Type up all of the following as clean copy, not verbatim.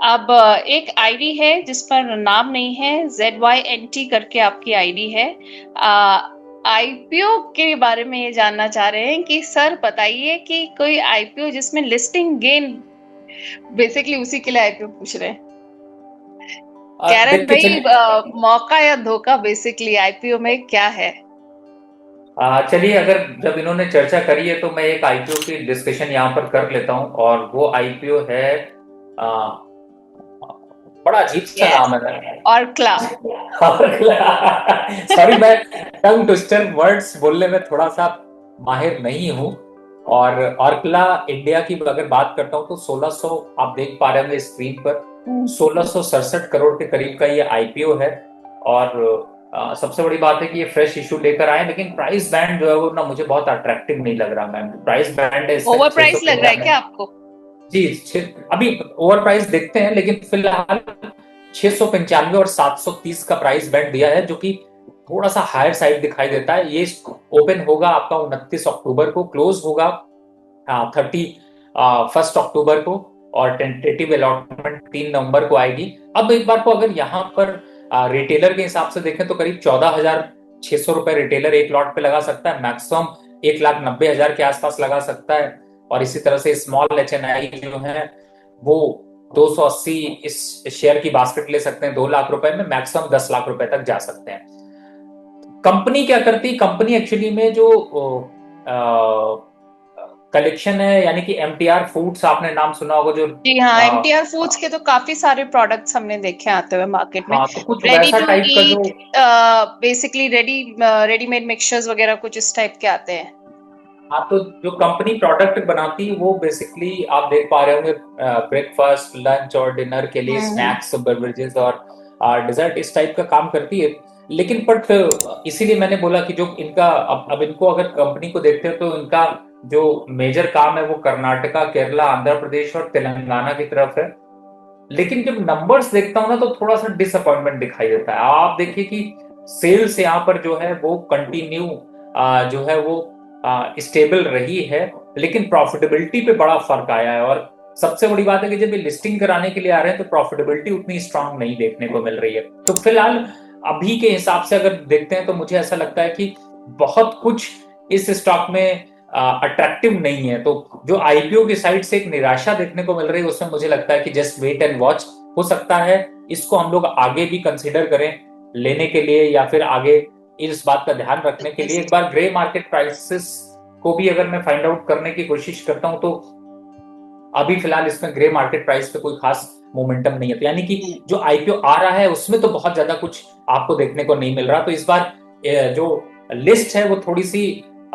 अब एक आईडी है जिस पर नाम नहीं है, ZYNT करके आपकी आईडी है। आईपीओ के बारे में ये जानना चाह रहे हैं कि सर बताइए कि कोई आईपीओ जिसमें लिस्टिंग गेन, बेसिकली उसी के लिए आईपीओ पूछ रहे हैं। कह रहे हैं देखिए भाई चलिए। मौका या धोखा, बेसिकली आईपीओ में क्या है। चलिए, अगर जब इन्होंने चर्चा करी है तो मैं एक आईपीओ की डिस्कशन यहाँ पर कर लेता हूँ, और वो आईपीओ है। आ, बड़ा अजीब सा यस, नाम है। और क्ला। सॉरी, मैं टंग ट्विस्टर वर्ड्स बोलने में थोड़ा सा माहिर नहीं हूँ। और ऑर्कला इंडिया की अगर बात करता हूँ तो 1600, आप देख पा रहे होंगे स्क्रीन पर, 1667 करोड़ के करीब का ये आईपीओ है। और सबसे बड़ी बात है कि ये फ्रेश इशू लेकर आए, लेकिन प्राइस बैंड जो है वो ना मुझे बहुत अट्रैक्टिव नहीं लग रहा मैम। प्राइस बैंड है इसका ओवर छह सौ प्राइस लग रहा है पंचानवे क्या आपको? जी, अभी ओवर प्राइस देखते हैं, लेकिन फिलहाल 695 और 730 का प्राइस बैंड दिया है, जो कि थोड़ा सा हायर साइड दिखाई देता है। ये ओपन होगा आपका 29 अक्टूबर को, क्लोज होगा 31 अक्टूबर को, और टेंटेटिव अलॉटमेंट 3 नवंबर को आएगी। अब एक बार को अगर यहाँ पर रिटेलर के हिसाब से देखें तो करीब 14,600 रुपए रिटेलर एक लॉट पे लगा सकता है, मैक्सिमम 1,90,000 के आसपास लगा सकता है। और इसी तरह से स्मॉल एचएनआई जो है वो 280 इस शेयर की बास्केट ले सकते हैं 2 लाख रुपए में, मैक्सिमम 10 लाख रुपए तक जा सकते हैं। कंपनी क्या करती, कंपनी एक्चुअली में जो कलेक्शन है, यानी कि एमटीआर फूड्स, आपने नाम सुना होगा जो जी हाँ, एमटीआर फूड्स अ, के तो काफी सारे प्रोडक्ट्स हमने देखे आते हुए मार्केट में। हाँ, तो कुछ रेडी वैसा टू टाइप का जो, ईट, बेसिकली रेडीमेड मिक्सचर्स वगैरह कुछ इस टाइप के आते हैं। हाँ, तो जो कंपनी प्रोडक्ट बनाती है वो बेसिकली आप देख पा रहे होंगे ब्रेकफास्ट, लंच और डिनर के लिए हम्म। स्नैक्स, बेवरेजेस और डिजर्ट इस टाइप का काम करती है। लेकिन बट इसीलिए मैंने बोला कि जो इनका अब इनको अगर कंपनी को देखते हैं तो इनका जो मेजर काम है वो कर्नाटका, केरला, आंध्र प्रदेश और तेलंगाना की तरफ है। लेकिन जब नंबर्स देखता हूं ना तो थोड़ा सा डिसअपॉइंटमेंट दिखाई देता है। आप देखिए कि सेल्स यहाँ पर जो है वो कंटिन्यू जो है वो स्टेबल रही है, लेकिन प्रॉफिटेबिलिटी पे बड़ा फर्क आया है। और सबसे बड़ी बात है कि जब ये लिस्टिंग कराने के लिए आ रहे हैं तो प्रॉफिटेबिलिटी उतनी स्ट्रांग नहीं देखने को मिल रही है। तो फिलहाल अभी के हिसाब से अगर देखते हैं तो मुझे ऐसा लगता है कि बहुत कुछ इस स्टॉक में अट्रैक्टिव नहीं है। तो जो आईपीओ की साइड से एक निराशा देखने को मिल रही है, उसमें मुझे लगता है कि जस्ट वेट एंड वॉच। हो सकता है इसको हम लोग आगे भी कंसिडर करें लेने के लिए, या फिर आगे इस बात का ध्यान रखने के लिए एक बार ग्रे मार्केट प्राइसेस को भी अगर मैं फाइंड आउट करने की कोशिश करता हूं तो अभी फिलहाल इसमें ग्रे मार्केट प्राइस पे कोई खास मोमेंटम नहीं है। तो यानी कि जो आईपीओ आ रहा है उसमें तो बहुत ज्यादा कुछ आपको देखने को नहीं मिल रहा। तो इस बार जो लिस्ट है वो थोड़ी सी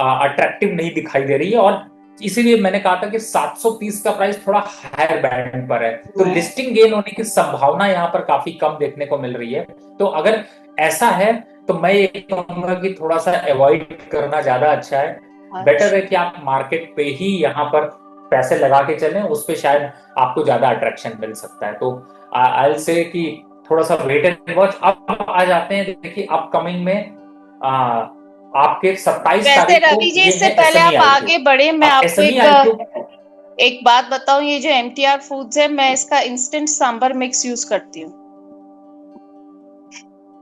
अट्रैक्टिव नहीं दिखाई दे रही है, और इसीलिए मैंने कहा था कि 730 का प्राइस थोड़ा हायर बैंड पर है, तो लिस्टिंग गेन होने की संभावना यहाँ पर काफी कम देखने को मिल रही है। तो अगर ऐसा है तो मैं ये कहूंगा कि थोड़ा सा अवॉइड करना ज्यादा अच्छा है। बेटर है अच्छा। कि आप मार्केट पे ही यहाँ पर पैसे लगा के चलें, उस पे शायद आपको ज्यादा अट्रैक्शन मिल सकता है। तो आई से कि थोड़ा सा वेट एंड वॉच। अब आ जाते हैं, देखिए अपकमिंग में आ, आपके 27 वैसे तारीख को रवि जी, ये इससे है पहले एसएमई आप आईपीओ। आगे बढ़े, मैं अब आपको एसएमई एक आईपीओ एक बात बताऊं। ये जो एमटीआर फूड्स है, मैं इसका इंस्टेंट सांबर मिक्स यूज करती हूँ।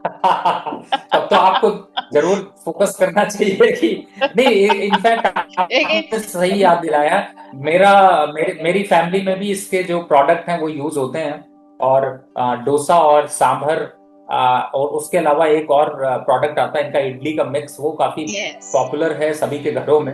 तब तो आपको जरूर फोकस करना चाहिए कि नहीं। इनफैक्ट एक आपने सही याद दिलाया। मेरी फैमिली में भी इसके जो प्रोडक्ट हैं वो यूज होते हैं। और डोसा और सांभर, और उसके अलावा एक और प्रोडक्ट आता है इनका, इडली का मिक्स, वो काफी यस। पॉपुलर है सभी के घरों में।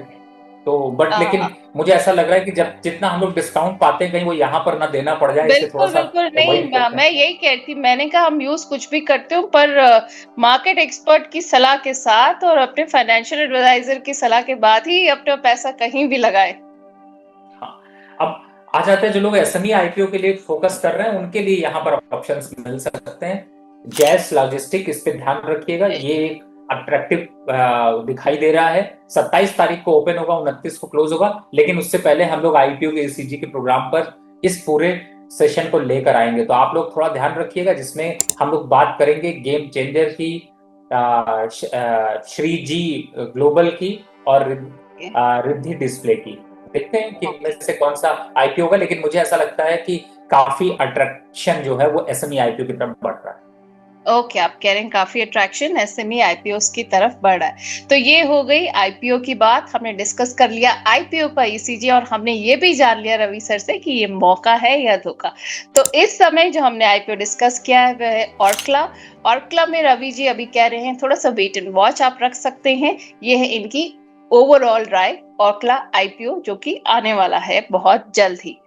तो बट लेकिन मुझे ऐसा लग रहा है कि जब जितना हम लोग डिस्काउंट पाते हैं कहीं वो यहाँ पर ना देना पड़ जाए, इसलिए थोड़ा बिल्कुल सा बिल्कुल नहीं, अवॉइड करते मैं हैं। यही कह रही थी। मैंने कहा हम यूज कुछ भी करते हो, पर मार्केट एक्सपर्ट की सलाह के साथ और अपने फाइनेंशियल एडवाइजर की सलाह के बाद ही अपना पैसा कहीं भी लगाए। हाँ, अब आ जाते हैं जो लोग एसएमई आईपीओ के लिए फोकस कर रहे हैं उनके लिए यहाँ पर ऑप्शंस मिल सकते हैं। गैस लॉजिस्टिक, इस पे ध्यान रखिएगा, ये एक अट्रैक्टिव दिखाई दे रहा है। 27 तारीख को ओपन होगा, 29 को क्लोज होगा, लेकिन उससे पहले हम लोग आईपीओ के ईसीजी के प्रोग्राम पर इस पूरे सेशन को लेकर आएंगे। तो आप लोग थोड़ा ध्यान रखिएगा, जिसमें हम लोग बात करेंगे गेम चेंजर की, श्री जी ग्लोबल की, और रिद्धि डिस्प्ले की। देखते हैं कि इनमें ओके। से कौन सा आईपीओ होगा, लेकिन मुझे ऐसा लगता है कि काफी अट्रैक्शन जो है वो एसएमई आईपीओ की तरफ बढ़ रहा है। ओके, आप कह रहे हैं काफी अट्रैक्शन एसएमई आईपीओ की तरफ बढ़ रहा है। तो ये हो गई आईपीओ की बात, हमने डिस्कस कर लिया आईपीओ का ईसीजी, और हमने ये भी जान लिया रवि सर से कि ये मौका है या धोखा। तो इस समय जो हमने आईपीओ डिस्कस किया है वह है ऑर्कला। ऑर्कला में रवि जी अभी कह रहे हैं थोड़ा सा वेट एंड वॉच आप रख सकते हैं। ये है इनकी ओवरऑल राय ऑर्कला आईपीओ जो कि आने वाला है बहुत जल्द ही।